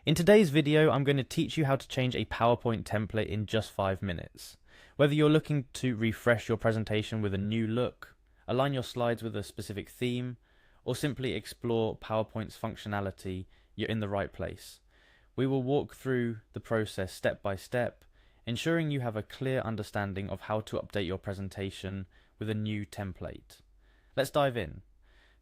In today's video, I'm going to teach you how to change a PowerPoint template in just 5 minutes. Whether you're looking to refresh your presentation with a new look, align your slides with a specific theme, or simply explore PowerPoint's functionality, you're in the right place. We will walk through the process step by step, ensuring you have a clear understanding of how to update your presentation with a new template. Let's dive in.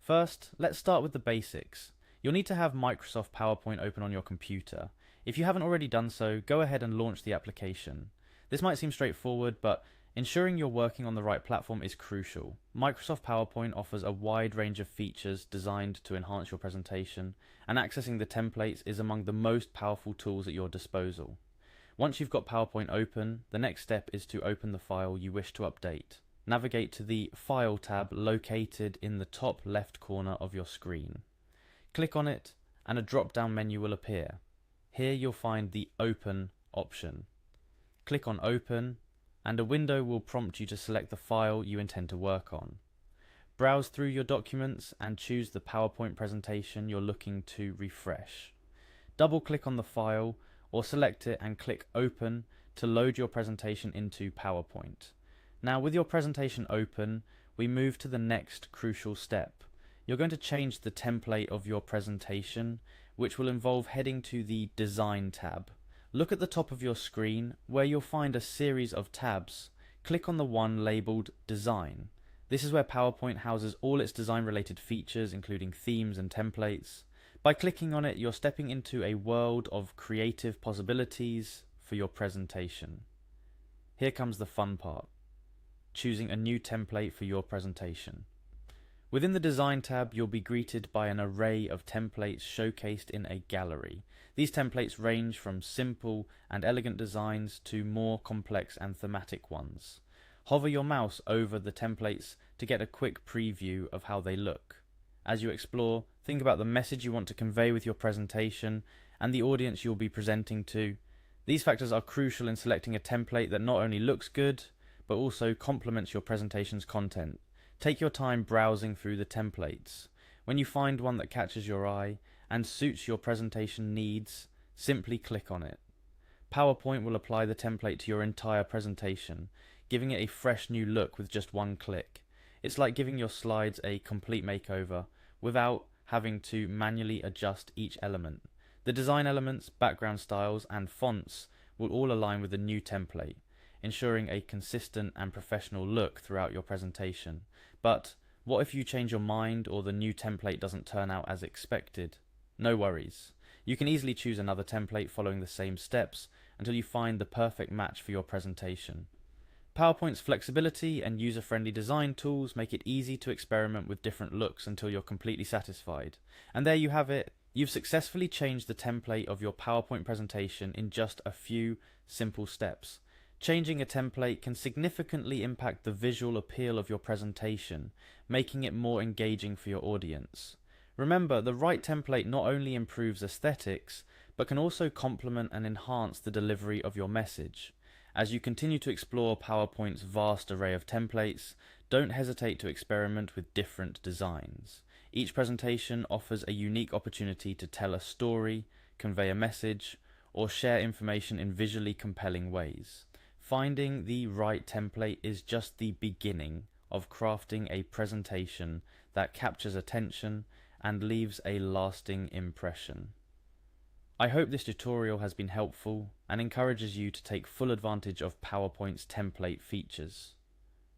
First, let's start with the basics. You'll need to have Microsoft PowerPoint open on your computer. If you haven't already done so, go ahead and launch the application. This might seem straightforward, but ensuring you're working on the right platform is crucial. Microsoft PowerPoint offers a wide range of features designed to enhance your presentation, and accessing the templates is among the most powerful tools at your disposal. Once you've got PowerPoint open, the next step is to open the file you wish to update. Navigate to the File tab located in the top left corner of your screen. Click on it and a drop-down menu will appear. Here you'll find the Open option. Click on Open and a window will prompt you to select the file you intend to work on. Browse through your documents and choose the PowerPoint presentation you're looking to refresh. Double-click on the file or select it and click Open to load your presentation into PowerPoint. Now, with your presentation open, we move to the next crucial step. You're going to change the template of your presentation, which will involve heading to the Design tab. Look at the top of your screen where you'll find a series of tabs. Click on the one labeled Design. This is where PowerPoint houses all its design-related features, including themes and templates. By clicking on it, you're stepping into a world of creative possibilities for your presentation. Here comes the fun part: choosing a new template for your presentation. Within the Design tab, you'll be greeted by an array of templates showcased in a gallery. These templates range from simple and elegant designs to more complex and thematic ones. Hover your mouse over the templates to get a quick preview of how they look. As you explore, think about the message you want to convey with your presentation and the audience you'll be presenting to. These factors are crucial in selecting a template that not only looks good, but also complements your presentation's content. Take your time browsing through the templates. When you find one that catches your eye and suits your presentation needs, simply click on it. PowerPoint will apply the template to your entire presentation, giving it a fresh new look with just one click. It's like giving your slides a complete makeover without having to manually adjust each element. The design elements, background styles, and fonts will all align with the new template, ensuring a consistent and professional look throughout your presentation. But what if you change your mind or the new template doesn't turn out as expected? No worries. You can easily choose another template following the same steps until you find the perfect match for your presentation. PowerPoint's flexibility and user-friendly design tools make it easy to experiment with different looks until you're completely satisfied. And there you have it. You've successfully changed the template of your PowerPoint presentation in just a few simple steps. Changing a template can significantly impact the visual appeal of your presentation, making it more engaging for your audience. Remember, the right template not only improves aesthetics, but can also complement and enhance the delivery of your message. As you continue to explore PowerPoint's vast array of templates, don't hesitate to experiment with different designs. Each presentation offers a unique opportunity to tell a story, convey a message, or share information in visually compelling ways. Finding the right template is just the beginning of crafting a presentation that captures attention and leaves a lasting impression. I hope this tutorial has been helpful and encourages you to take full advantage of PowerPoint's template features.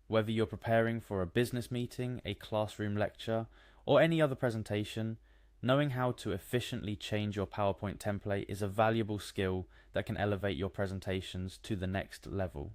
Whether you're preparing for a business meeting, a classroom lecture, or any other presentation, knowing how to efficiently change your PowerPoint template is a valuable skill that can elevate your presentations to the next level.